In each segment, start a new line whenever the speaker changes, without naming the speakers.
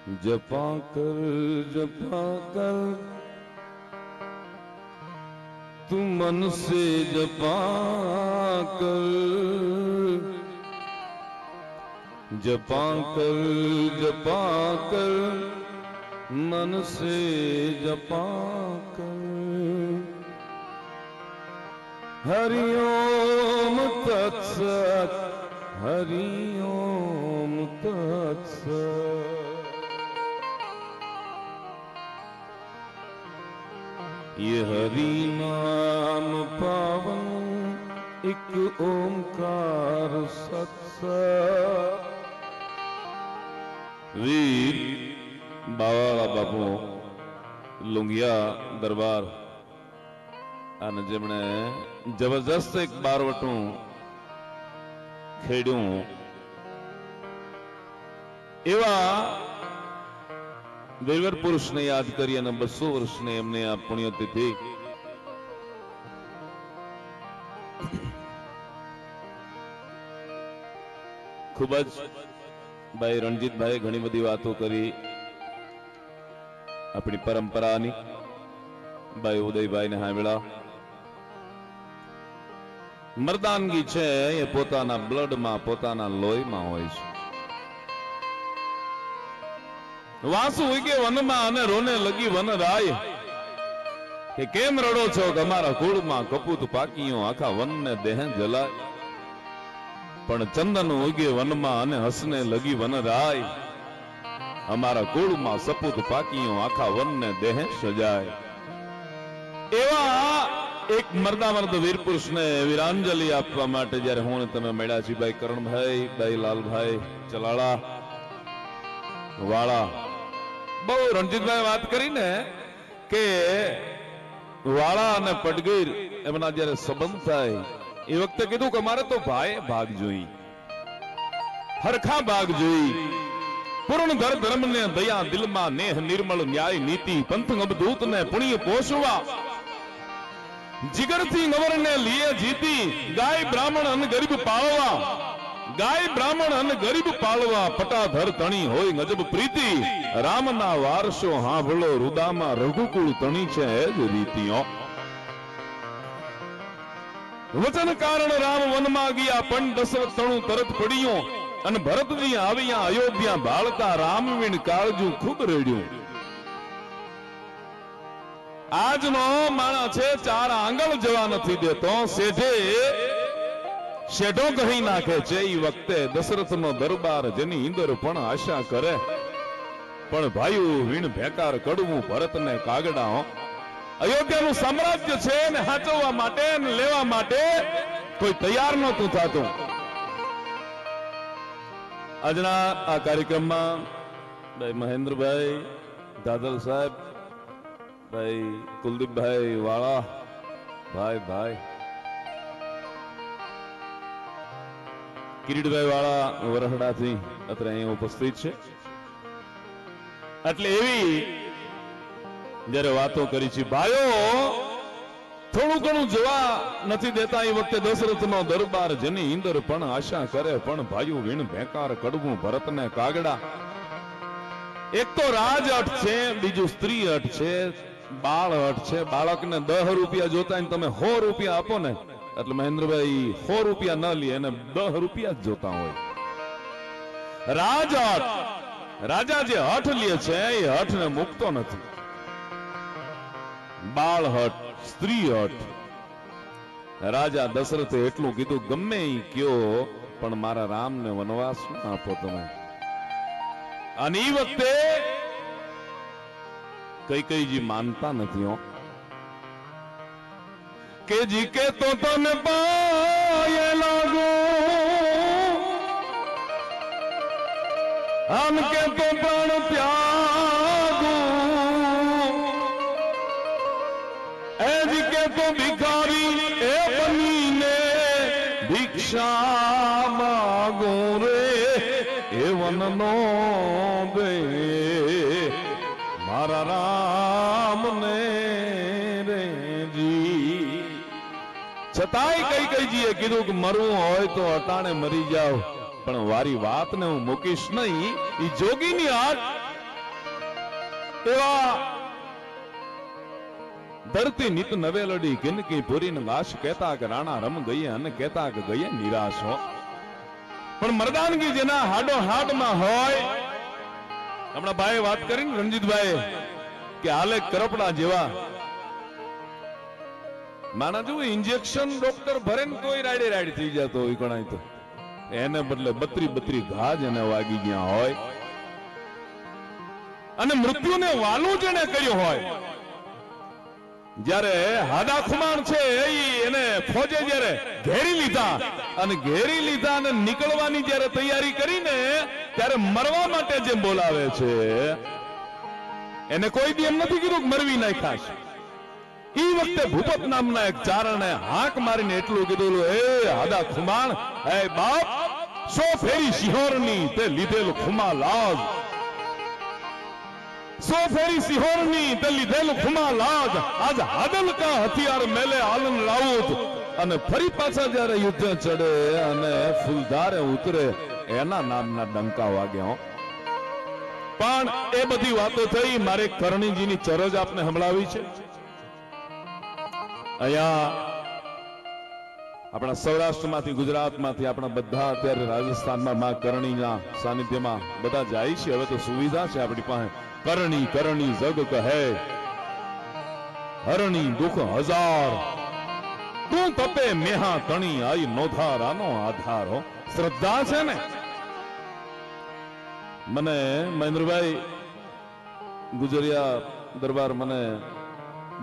जपा कर तू मन से जपा कर मन से जपा कर हरि ओम तत्सत हरि ओम तत्सत। ये हरि नाम पावन एक ओंकार सत्सत। वीर बावाला बापू लुंगिया दरबार અને જેમણે જબરજસ્ત એક બારવટું ખેડ્યું એવા વીરવર પુરુષને યાદ કરી અને 200 વર્ષની એમને આ પુણ્યતિથિ ખૂબ જ ભાઈ રણજીતભાઈ ઘણી બધી વાતો કરી આપણી પરંપરાની ભાઈ ઉદયભાઈ ને હાંભળા મર્દાનગી છે એ પોતાના બ્લડમાં પોતાના લોહીમાં હોય છે। વાસુ ઉગે વનમાં અને રોને લગી વન રાય કે કેમ રડો છો કે અમારા કુળમાં કપૂત પાકીઓ આખા વનને દેહ જલાય। પણ ચંદન ઉગે વનમાં અને હસને લગી વન રાય અમારા કુળમાં સપૂત પાકીઓ આખા વનને દેહ સજાય। એવા એક મર્દા મર્દ વીર પુરુષને વીરાંજલિ આપવા માટે જ્યારે હું તમે મળ્યા છીએ ભાઈ કરણભાઈ ભાઈ લાલભાઈ ચલાળા વાળા બહુ રણજીતભાઈ વાત કરીને કે વાળા અને પડગીર એમના જ્યારે સંબંધ થાય એ વખતે કીધું કે મારે તો ભાઈ ભાગ જોઈ હરખા ભાગ જોઈ પૂર્ણ ધર ધર્મ ને દયા દિલમાં નેહ નિર્મળ ન્યાય નીતિ પંથ અબદૂત ને પુણ્ય પોષવા जिगर थी नवर ने लिए जीती गाय ब्राह्मण अन गरीब पालवा गाय ब्राह्मण अन गरीब पालवा पटाधर तणी होय गजब प्रीति राम ना वारसो हांभळो रुदामा रघुकुल तणी छे ज रीतियों। वचन कारण राम वन मा गया पण दशरथ तणु तरत पड़ियो अन भरत जी आविया अयोध्या बाळता राम वीण काळजू खूब रेड्यो। आज नो माणा छे 4 आंगण जवा नथी देतो शेठो कही नाखे छे। ई वखते दशरथ नो दरबार जेनी इंदर पण आशा करे पण भाईओ वीण भेकार कड़वू भरत ने कागड़ा अयोध्या नु साम्राज्य छे ने हाचववा माटे ने लेवा माटे कोई तैयार नहोतुं थातुं। आजना आ कार्यक्रम में भाई महेंद्र भाई दादल साहेब भाई कुलदीप भाई वाला भाई भाई किरीट भाई वाला वरहड़ा थी अत्रे अहीं उपस्थित छे। એટલે એવી જ્યારે વાતો કરી છે ભાઈઓ થોડું ઘણું જોવા નથી દેતા એ વખતે દશરથનો દરબાર જેની ઇન્દર પણ આશા કરે પણ ભાઈઓ વીણ ભેકાર કડવું ભરતને કાગડા। એક તો રાજ અટ છે બીજું સ્ત્રી અટ છે बाळ हट छे। बाळकने 10 रुपया जोता तमे 100 रुपया आपो ने એટલે મહેન્દ્રભાઈ 100 रुपया न લે અને 10 रुपया ज जोता होय। राजहट राजा जे हठ લે છે એ हठ ने मुकतो નથી। बाळ हट स्त्री हट राजा दशरथे એટલું કીધું ગમે ઈ કયો પણ મારા રામને વનવાસ ન આપો તમે। અને ઈ વખતે कई कई जी मानता नहीं हो के जी के तो तन पाए लागो हम के तो प्राण त्यागो ए जी के तो भिखारी ए बनी ने भिक्षा मागो रे ए वन नो दे मारा राम ने रे जी। छताई कई कई जीए कीधुं के मरवुं होय तो अटाणे मरी जाओ पण वारी वात ने हूँ मूकीश नहीं। ई जोगी नी आट એવા ધરતી નિત નવેલડી કિનકી પુરીને લાશ કહેતા કે રાણા રમ ગઈ અને કહેતા કે ગઈ નિરાશ હો. પણ મર્દાનગી જેના હાડો હાડમાં હોય, હમણાં ભાઈ વાત કરીને રણજીતભાઈ કે હાલે કરપડા જેવા માના જો ઇન્જેક્શન ડોક્ટર ભરે ને કોઈ રાડે રાડ થઈ જતો હોય ઘણા તો, એને બદલે 32 ઘા જેને વાગી ગયા હોય અને મૃત્યુને વાલું જેને કર્યું હોય, જ્યારે હાડા ખુમાણ છે એને ફોજે જ્યારે ઘેરી લીધા અને નીકળવાની જ્યારે તૈયારી કરીને ત્યારે મરવા માટે જે બોલાવે છે એને કોઈ દી એમ નથી કીધું કે મરવી નાખ્યા છે. એ વખતે ભૂપત નામના એક ચારણે હાક મારીને એટલું કીધું, એ હાડા ખુમાણ, હે બાપ, 100 ફેરી સિંહોરની તે લીધેલ ખુમા લાજ, 100 ફેરી સિંહોરની તે લીધેલ ખુમા લાજ, આજ હાદલ કા હથિયાર મેલે આલન લાઉત. અને ફરી પાછા જ્યારે યુદ્ધ ચડે અને ફૂલધારે ઉતરે એના નામના ડંકા વાગ્યા. પણ એ બધી વાતો થઈ. મારે કરણીજીની ચરજ આપને સંભળાવી છે. અહીંયા આપણા સૌરાષ્ટ્રમાંથી, ગુજરાતમાંથી, આપણા બધા અત્યારે રાજસ્થાનમાં માં કરણીના સાનિધ્યમાં બધા જાય છે. હવે તો સુવિધા છે આપણી પાસે. કરણી કરણી જગ કહે, હરણી દુઃખ હજાર, તું તપે મેહા તણી આઈ નોધારાનો આધાર હો. શ્રદ્ધા છે ને. મને મહેન્દ્રભાઈ ગુજરિયા દરબાર મને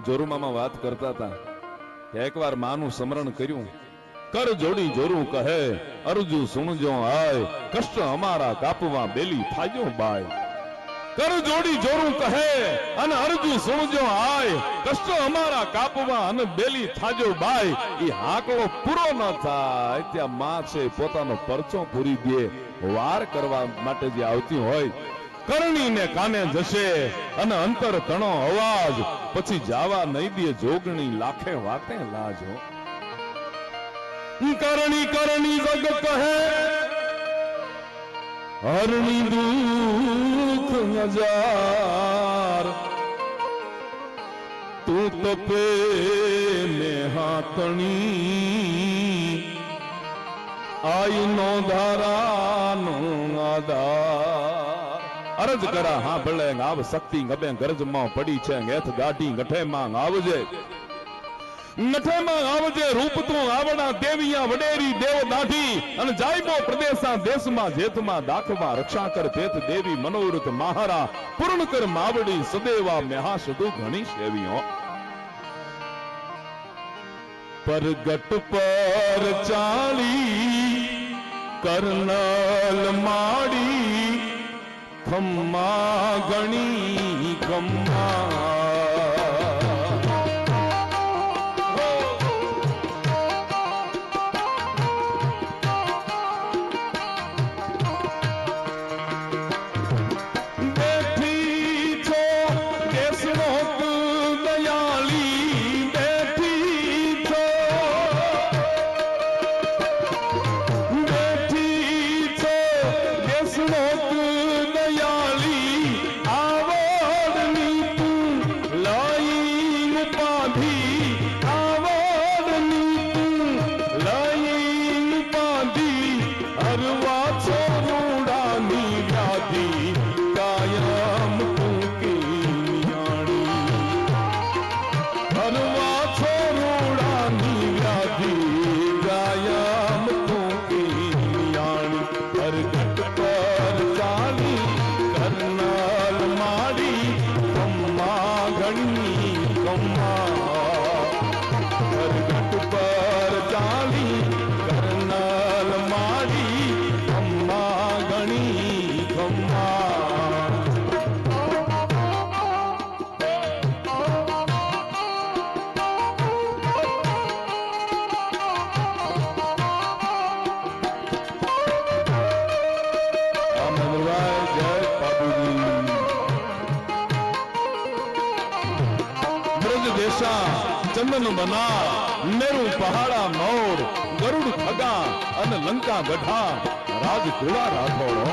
જોરુમામાં વાત કરતા હતા કે એકવાર માનું સ્મરણ કર્યું. કર જોડી જોરું કહે, અરજુ સુણજો આય, કષ્ટ અમારા કાપવા બેલી થાજો બાય. કર જોડી જોરું કહે અને અરજુ સુણજો આય, કષ્ટ અમારા કાપવા અને બેલી થાજો બાય. એ હાકલો પૂરો ન થાય ત્યાં માં છે પોતાનો પરચો પૂરી દે. વાર કરવા માટે જે આવતી હોય, કરણીને કાને જશે અને અંતર તણો અવાજ, પછી જાવા નહીં દે જોગણી લાખે વાતે લાજો. કરણી કરણી જગ કહે, હરણી દુઃખ હજાર, તું તપે મેહાતણી આઈ નો ધારાનો આધાર. અરજ કરા હા ભલે આવ શક્તિ ગબે ગરજમાં પડી છે, ગેથ ગાઢી ગઠે માં આવજે, નઠે માં આવજે, રૂપ તું આવડા દેવિયા વડેરી દેવ દાઢી, અને જાયબો પ્રદેશા દેશમાં જેતમાં દાખવા રક્ષા કર પેત દેવી મનોરથ મહારા, પૂર્ણ કર માવડી સદેવા મેહા સદુ ઘણી સેવીઓ. પરગટ પર ચાલી કરનલ માડી, ખમ્મા ગણી ખમ્મા. ચંદન બના મેરુ પહાડા મોર, ગરુડ ખગા અને લંકા ગઢા, રાજ કુળા રાઠોડો.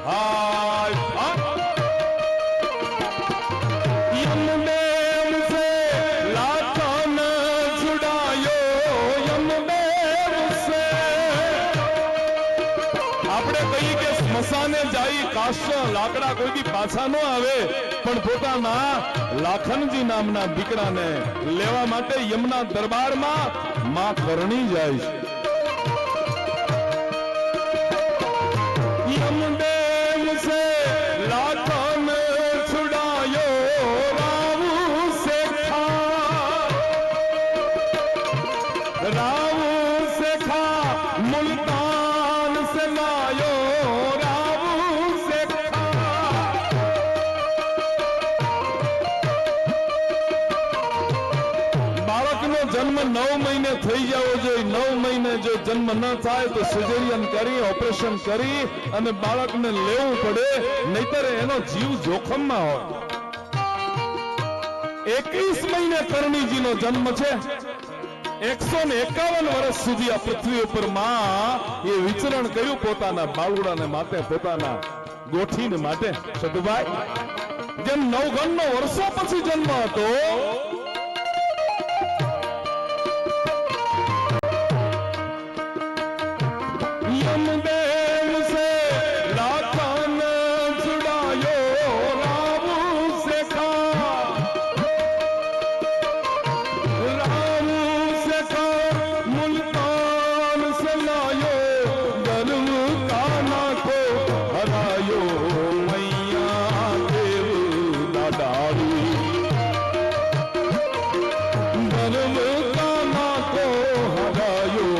हाय यमदेव से लाखन छुड़ायो यमदेव से આપણે કહીએ કે સ્મશાને જાય કાશ લાકડા કોઈ દી પાછા ન આવે પણ પોતાના લાખનજી નામના દીકરાને લેવા માટે યમના દરબારમાં માં કરણી જાય છે यमदेव से लाखन छुड़ायो रावू से खा मुल्तान से लायो रावू से બાળકનો જન્મ 9 મહિને થઈ જવો જોઈએ 9 મહિને જો જન્મ ન થાય તો સર્જરી કરી ઓપરેશન કરી અને બાળકને લેવું પડે નહીતર એનો જીવ જોખમમાં હોય 21 મહિને કરણીજીનો જન્મ છે 151 વર્ષ સુધી આ પૃથ્વી ઉપર માં એ વિચરણ કર્યું પોતાના બાળુડાને માટે પોતાના ગોઠીને માટે સદુભાઈ જેમ નવઘણનો વર્ષો પછી જન્મ હતો यमदेव से लाखन छुड़ायो रावू से खा मुल्तान से लायो गर्व काना को हरायो मैया देव दादारी गर्व काना को हरायो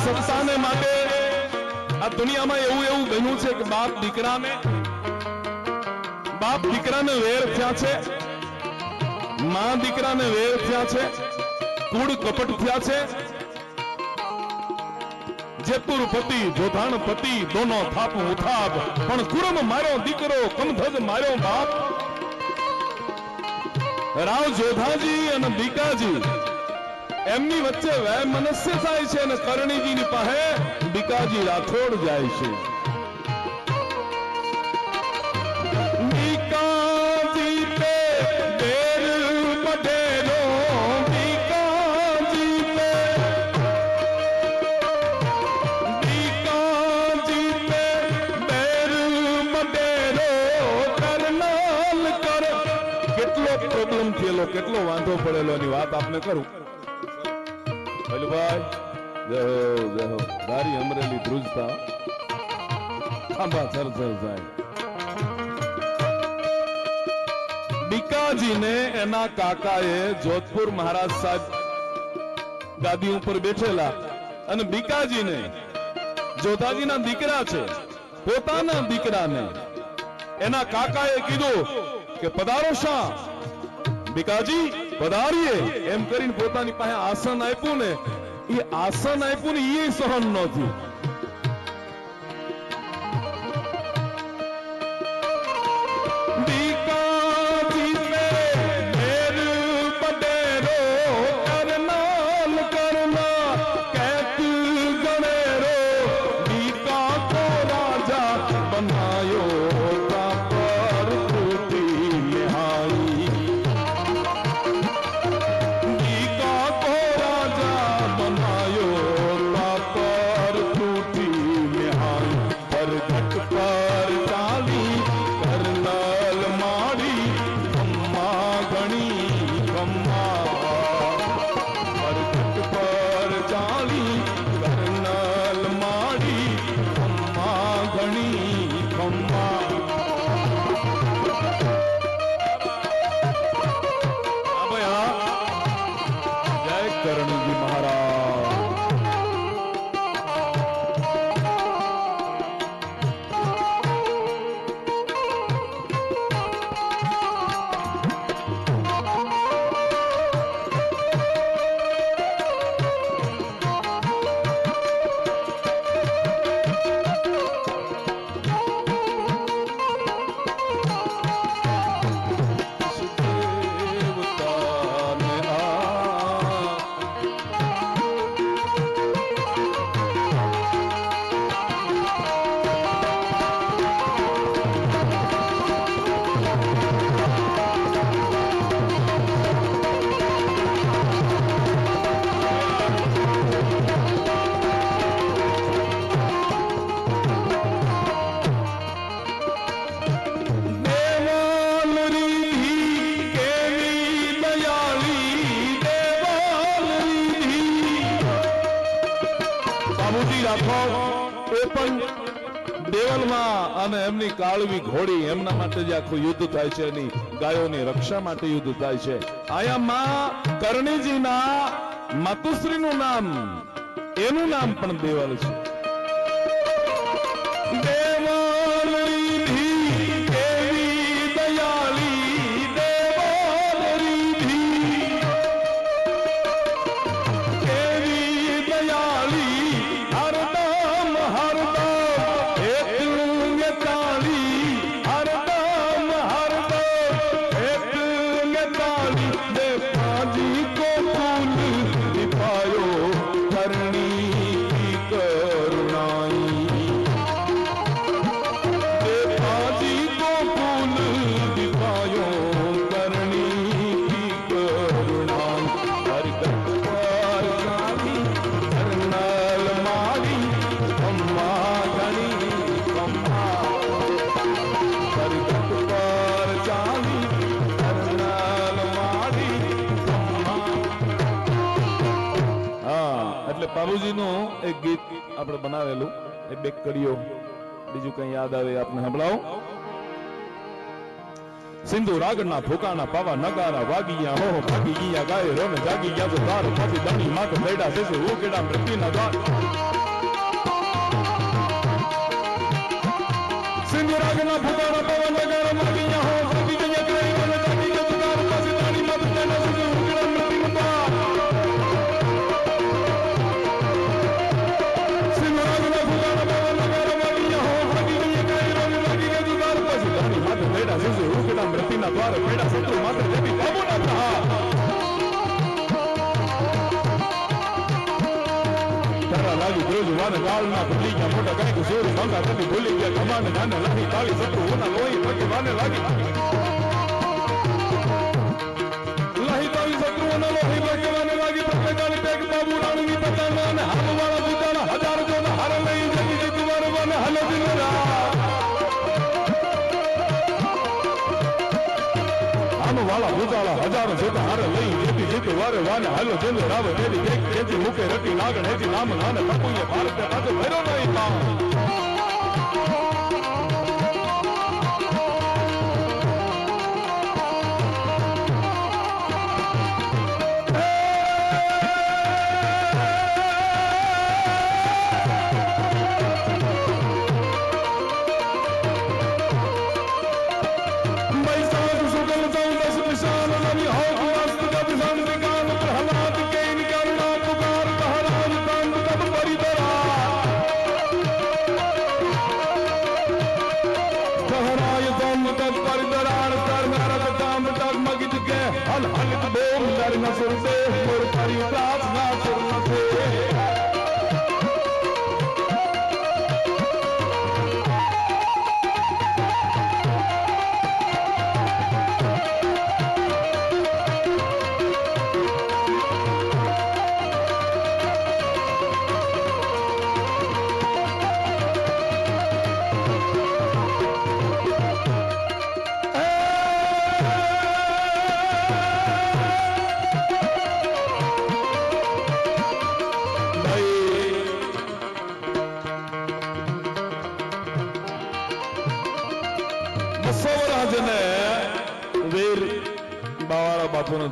સત્તાને માટે આ દુનિયામાં એવું એવું બન્યું છે કે બાપ દીકરાને વેર થયા છે માં દીકરાને વેર થયા છે કુળ કપટ થયા છે જેતુર પતિ જોધાણ પતિ દોનો થાપ ઉથાપ પણ કુરમ મારો દીકરો કમધજ માર્યો બાપ રાવ જોધાજી અને બીકાજી એમની વચ્ચે વૈમનસ્ય થાય છે અને કરણીજીની પાસે બીકાજી રાઠોડ જાય છે બીકાજી पे देर बडेरो बीकाजी पे देर बडेरो करनाल कर કેટલો પ્રોબ્લેમ થયેલો કેટલો વાંધો પડેલો એની વાત આપને કરું ભાઈ જય હો દારી અમરેલી ધ્રુજતા ખાંભા થરથર જાય બીકાજીને એના કાકાએ જોધપુર મહારાજ સાહેબ ગાદી ઉપર બેઠેલા અને બીકાજીને જોધાજીના દીકરા છે પોતાના દીકરાને એના કાકાએ કીધું કે પધારો શાહ બીકાજી પધારીએ એમ કરીને પોતાની પાસે આસન આપ્યું ને એ આસન આપ્યું ને એ સહન ન થયું બાબુજી રાઠોડ એ પણ દેવલમાં અને એમની કાળવી ઘોડી એમના માટે જે આખું યુદ્ધ થાય છે એની ગાયોની રક્ષા માટે યુદ્ધ થાય છે. આયા માં કરણીજીના માતુશ્રીનું નામ એનું નામ પણ દેવલ છે. બાબુજીનું એક ગીત આપણે બનાવેલું એ બે કડીઓ બીજું કઈ યાદ આવે આપને સંભળાવો. સિંધુ રાગના ફૂકાના પાવા નગારા વાગીયા હો ભાગી ગયા ગાય રોન જાગી ગયા તો તાર પાછી દણી માક બેડા સેસે ઉકેડા મૃત્યુના દ્વાર. સિંધુ રાગના ફૂકાના પાવા નગારા વાગીયા હો ભાગી ગયા ગાય રોન જાગી ગયા તો તાર પાછી દણી માક બેડા સેસે ઉકેડા મૃત્યુના દ્વાર. હજારો જોતા હારે લઈ જેતી જેતી વારે વાને હાલો જેને રાવ તેડી જેતી મુકે રટી નાગણ હેતી નામ નાને તપુએ ભારત પાસે ભર્યો નહીં પાવ.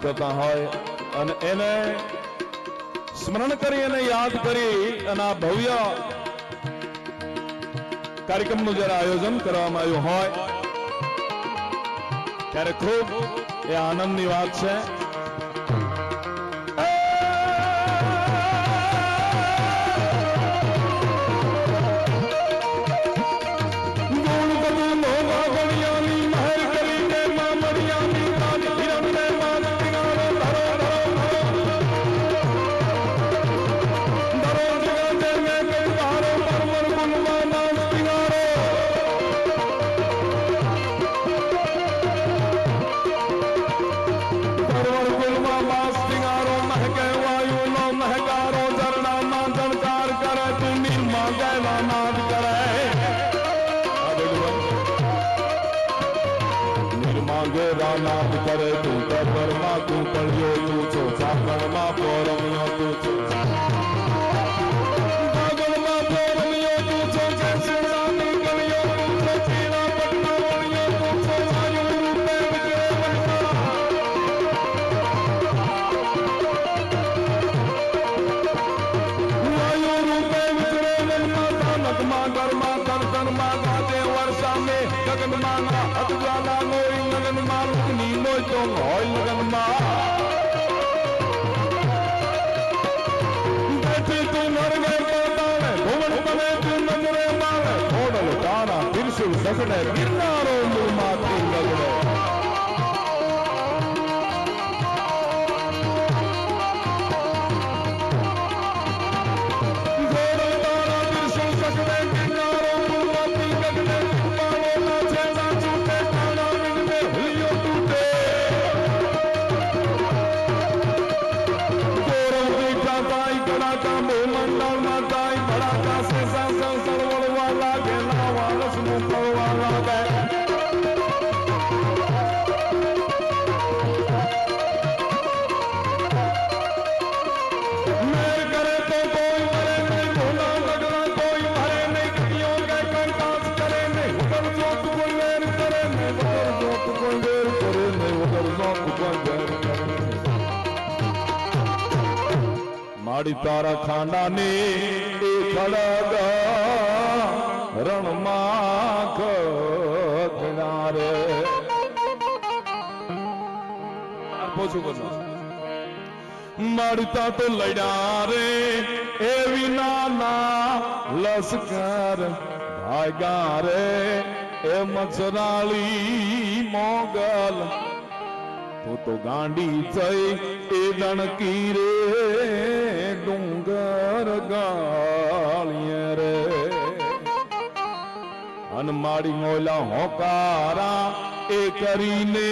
થતા હોય અને એને સ્મરણ કરી અને યાદ કરી અને આ ભવ્ય કાર્યક્રમનું જયારે આયોજન કરવામાં આવ્યું હોય ત્યારે ખૂબ એ આનંદની વાત છે. નાદ કરે તું પરમા તું પડ્યો તું છો ચાકરમાં પોરમ્યો તું છો માં ગાજે વર્ષા મે ગગન માં અતજ્વાલા મોઈ ગગન માં લગની મોઈ તો હોય લગન માં બેઠી તું નરગે પોતાને ભુવન બને તું નજરે મારે ખોડલ તારા ત્રિશુલ સગડે ગિરનારો મૂળમાંથી લગડે માડી તારા ખાંડા ને ખડગા રણમાં ખગનારે માડતા તો લડ્યા રે એ વિનાના લશ્કર ભાગ્યા રે એ મચરાળી મોગલ તું તો ગાંડી થઈ એ દણકી રે ડુંગર ગાળીએ રે અનમાડી મોલા હોકારા એ કરીને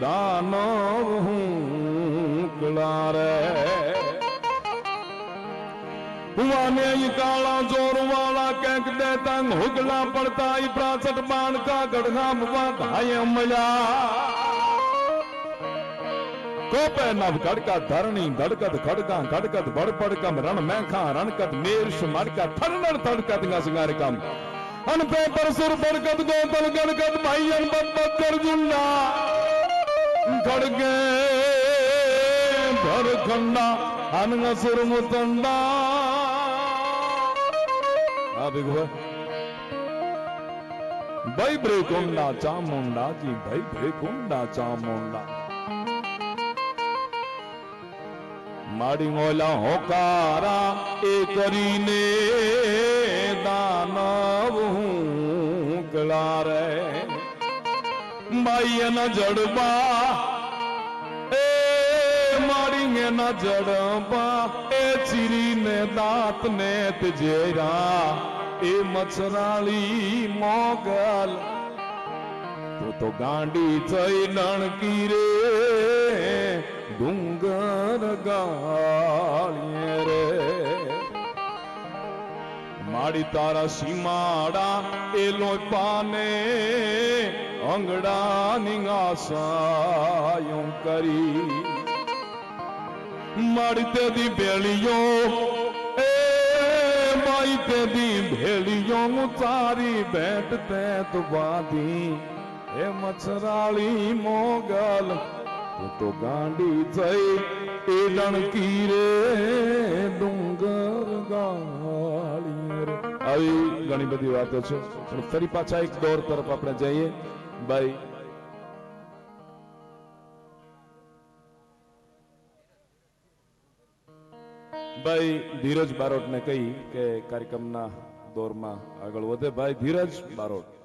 દાનવ હુંકળા રે हुआने काला जोर वाला कैंक देता हुगला पड़ता ही प्राचट बाण का गढ़गा मुआ घाय मजा कोपे नव गड़का धरणी गड़कत खड़का गड़कत बड़पड़कम रण मैखा रणकत मेरश मड़का थरनर थड़कत गसगार कम अन पे परसुर बड़कत गोतल गड़कत भाईयन बब्बत गर्जुंडा गड़गे भरखंडा अनगसुर मुतंडा भाई ब्रेकुंडा चामुंडा जी भाई ब्रेकुंडा चामुंडा माड़ी मोला होकारा ए करीने दानव हुंकला रे माई न जड़बा ए माड़ी न जड़बा ए चीरी ने दांत ने तजेरा ए मच्छराली मोगल तो गांडी थई नणकी रे डूंगर गालिए रे माड़ी तारा सीमाड़ा ए लोपाने अंगड़ा निगासायों करी माड़ी तेदी बेलियों माई तेदी भेड़ियों तारी बैठ तैत बाधी ए मच्छराली मोगल तो गांडी थई ए डणकी रे डूंगर गालिए रे આવી ઘણી બધી વાતો છે પણ ફરી પાછા એક દોર તરફ આપણે જઈએ ભાઈ ધીરજ બારોટ ને કહી કે કાર્યક્રમના દોરમાં આગળ વધે ભાઈ ધીરજ બારોટ